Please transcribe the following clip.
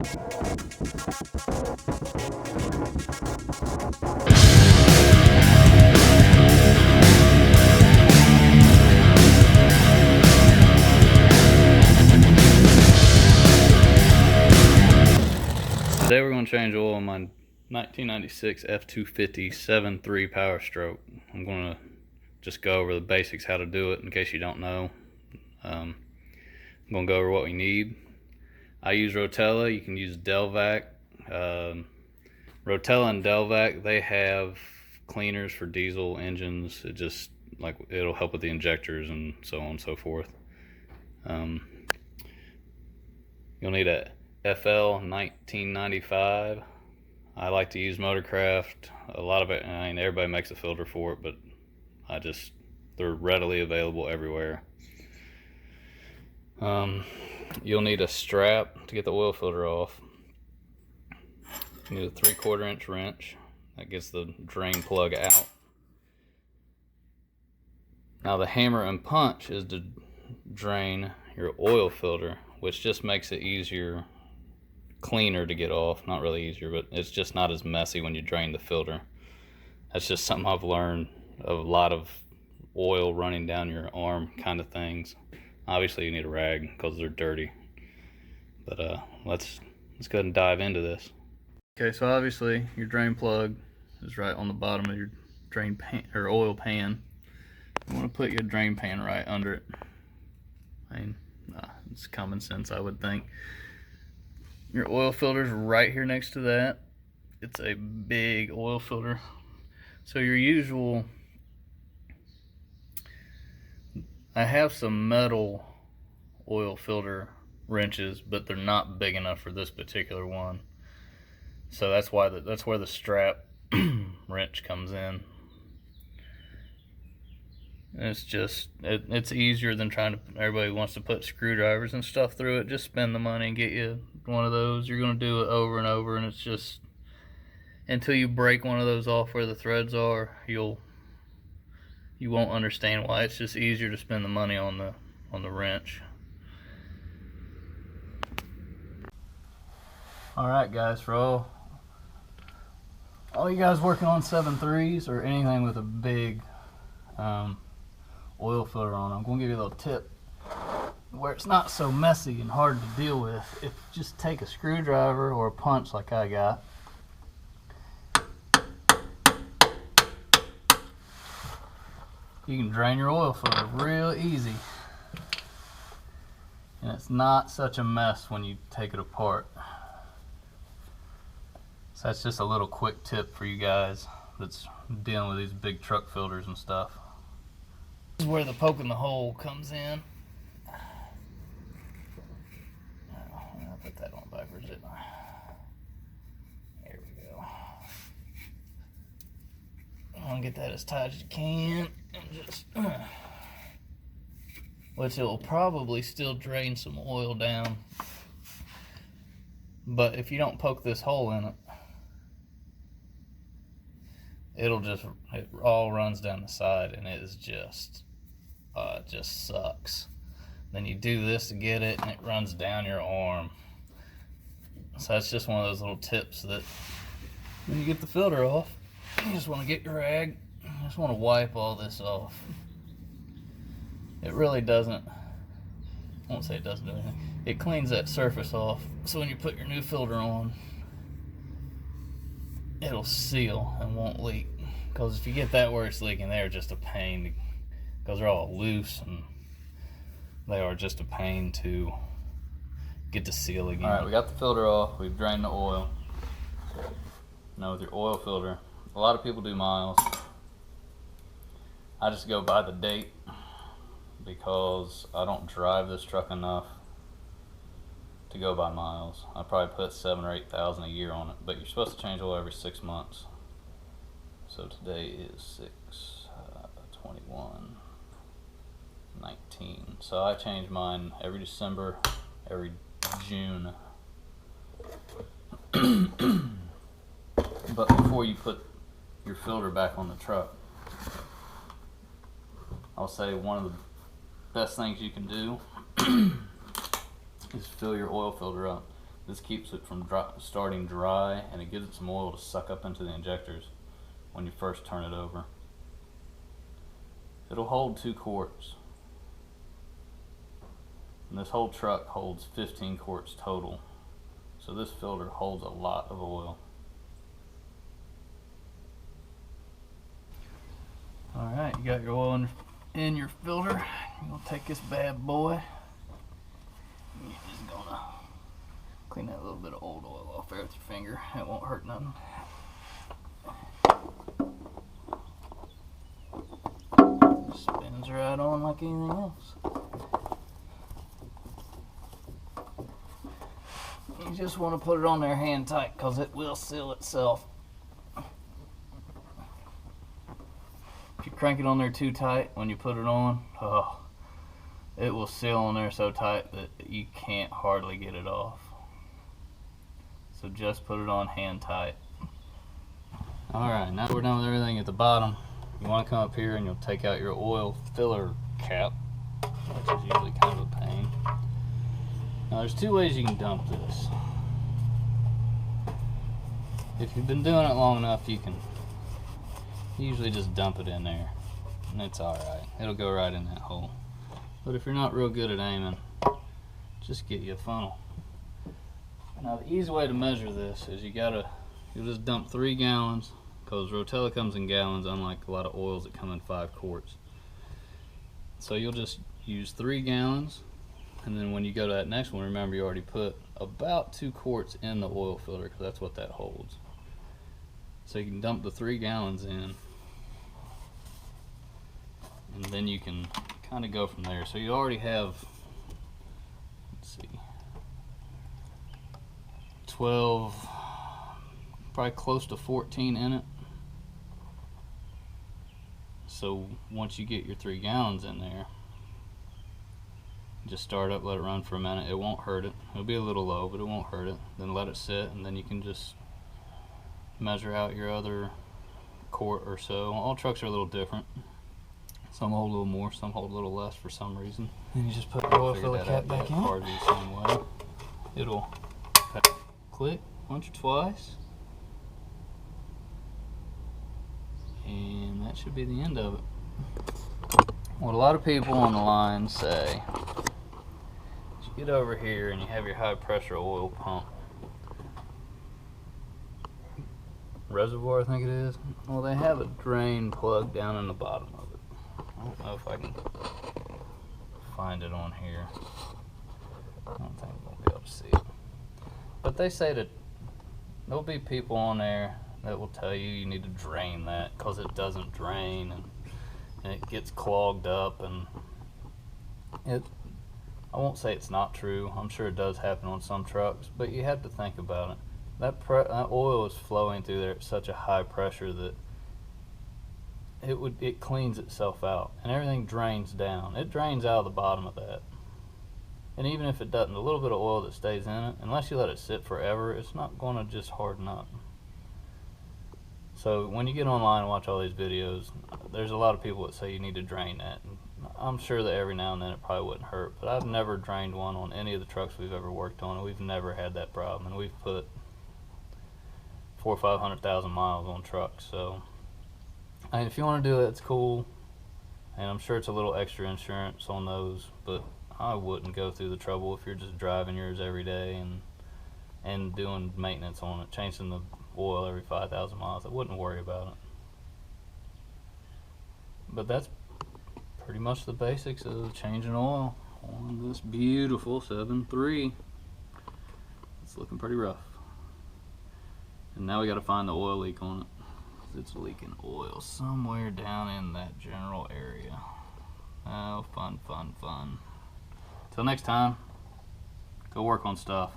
Today we're going to change oil on my 1996 F250 7.3 Power Stroke. I'm going to just go over the basics, how to do it in case you don't know. I'm going to go over what we need. I use Rotella. You can use Delvac. Rotella and Delvac, they have cleaners for diesel engines. It'll help with the injectors and so on and so forth. You'll need a FL 1995. I like to use Motorcraft. A lot of it, I mean, everybody makes a filter for it, but they're readily available everywhere. You'll need a strap to get the oil filter off. You need a 3/4 inch wrench that gets the drain plug out. Now the hammer and punch is to drain your oil filter, which just makes it easier, cleaner to get off. Not really easier, but it's just not as messy when you drain the filter. That's just something I've learned of a lot of oil running down your arm kind of things. Obviously you need a rag because they're dirty, but let's go ahead and dive into this. Okay, so obviously your drain plug is right on the bottom of your drain pan or oil pan. You want to put your drain pan right under it. I mean, it's common sense, I would think. Your oil filter's right here next to that. It's a big oil filter. So your usual, I have some metal oil filter wrenches, but they're not big enough for this particular one. So that's where the strap wrench comes in. It's easier than everybody wants to put screwdrivers and stuff through it. Just spend the money and get you one of those. You're going to do it over and over, and it's just, until you break one of those off where the threads are, you won't understand why. It's just easier to spend the money on the wrench. Alright guys, for all you guys working on 7.3s or anything with a big oil filter on, I'm going to give you a little tip where it's not so messy and hard to deal with. If you just take a screwdriver or a punch like I got, you can drain your oil filter real easy, and it's not such a mess when you take it apart. So that's just a little quick tip for you guys that's dealing with these big truck filters and stuff. This is where the poking the hole comes in. I'll put that on backwards, didn't I? There we go. I'm gonna get that as tight as you can, and just, which it will probably still drain some oil down. But if you don't poke this hole in it, it all runs down the side, and it just sucks. Then you do this to get it, and it runs down your arm. So that's just one of those little tips that when you get the filter off, you just want to get your rag, you just want to wipe all this off. It really doesn't, I won't say it doesn't do anything. It cleans that surface off, so when you put your new filter on, it'll seal and won't leak. Because if you get that where it's leaking, they're just a pain, because they're all loose, and they are just a pain to get to seal again. Alright, we got the filter off, we've drained the oil. Now with your oil filter, a lot of people do miles. I just go by the date because I don't drive this truck enough to go by miles. I probably put 7,000 or 8,000 a year on it, but you're supposed to change oil every 6 months. So today is 6/21/19. So I change mine every December, every June. But before you put your filter back on the truck, I'll say one of the best things you can do is fill your oil filter up. This keeps it from starting dry, and it gives it some oil to suck up into the injectors when you first turn it over. It'll hold 2 quarts. And this whole truck holds 15 quarts total. So this filter holds a lot of oil. Alright, you got your oil in your filter. You're going to take this bad boy. You're just going to clean that little bit of old oil off there with your finger. It won't hurt nothing. Spins right on like anything else. You just want to put it on there hand tight because it will seal itself. If you crank it on there too tight when you put it on, it will seal on there so tight that you can't hardly get it off. So just put it on hand tight. Alright, now we're done with everything at the bottom. You want to come up here and you'll take out your oil filler cap, which is usually kind of a pain. Now there's 2 ways you can dump this. If you've been doing it long enough, you can usually just dump it in there and it's alright. It'll go right in that hole. But if you're not real good at aiming, just get you a funnel. Now the easy way to measure this is you'll just dump 3 gallons, because Rotella comes in gallons, unlike a lot of oils that come in 5 quarts. So you'll just use 3 gallons, and then when you go to that next one, remember you already put about 2 quarts in the oil filter, because that's what that holds. So you can dump the 3 gallons in, and then you can kind of go from there. So you already have, let's see, 12, probably close to 14 in it. So once you get your 3 gallons in there, just start up, let it run for a minute. It won't hurt it. It'll be a little low, but it won't hurt it. Then let it sit, and then you can just measure out your other quart or so. All trucks are a little different. Some hold a little more, some hold a little less for some reason. Then you just put your oil filler cap back in. Cars the same way. It'll click once or twice, and that should be the end of it. What a lot of people on the line say is you get over here and you have your high pressure oil pump reservoir, I think it is. Well, they have a drain plug down in the bottom of it. I don't know if I can find it on here. I don't think I'm going to be able to see it. But they say that there'll be people on there that will tell you you need to drain that because it doesn't drain, and it gets clogged up, and I won't say it's not true. I'm sure it does happen on some trucks, but you have to think about it. That oil is flowing through there at such a high pressure that it cleans itself out, and everything drains down. It drains out of the bottom of that. And even if it doesn't, the little bit of oil that stays in it, unless you let it sit forever, it's not going to just harden up. So when you get online and watch all these videos, there's a lot of people that say you need to drain that. And I'm sure that every now and then it probably wouldn't hurt, but I've never drained one on any of the trucks we've ever worked on, and we've never had that problem. And we've put 400,000 or 500,000 miles on trucks. So and if you want to do it, it's cool, and I'm sure it's a little extra insurance on those, but I wouldn't go through the trouble if you're just driving yours every day and doing maintenance on it, changing the oil every 5,000 miles. I wouldn't worry about it. But that's pretty much the basics of changing oil on this beautiful 7.3. It's looking pretty rough. And now we got to find the oil leak on it. It's leaking oil somewhere down in that general area. Oh, fun, fun, fun. Till next time, go work on stuff.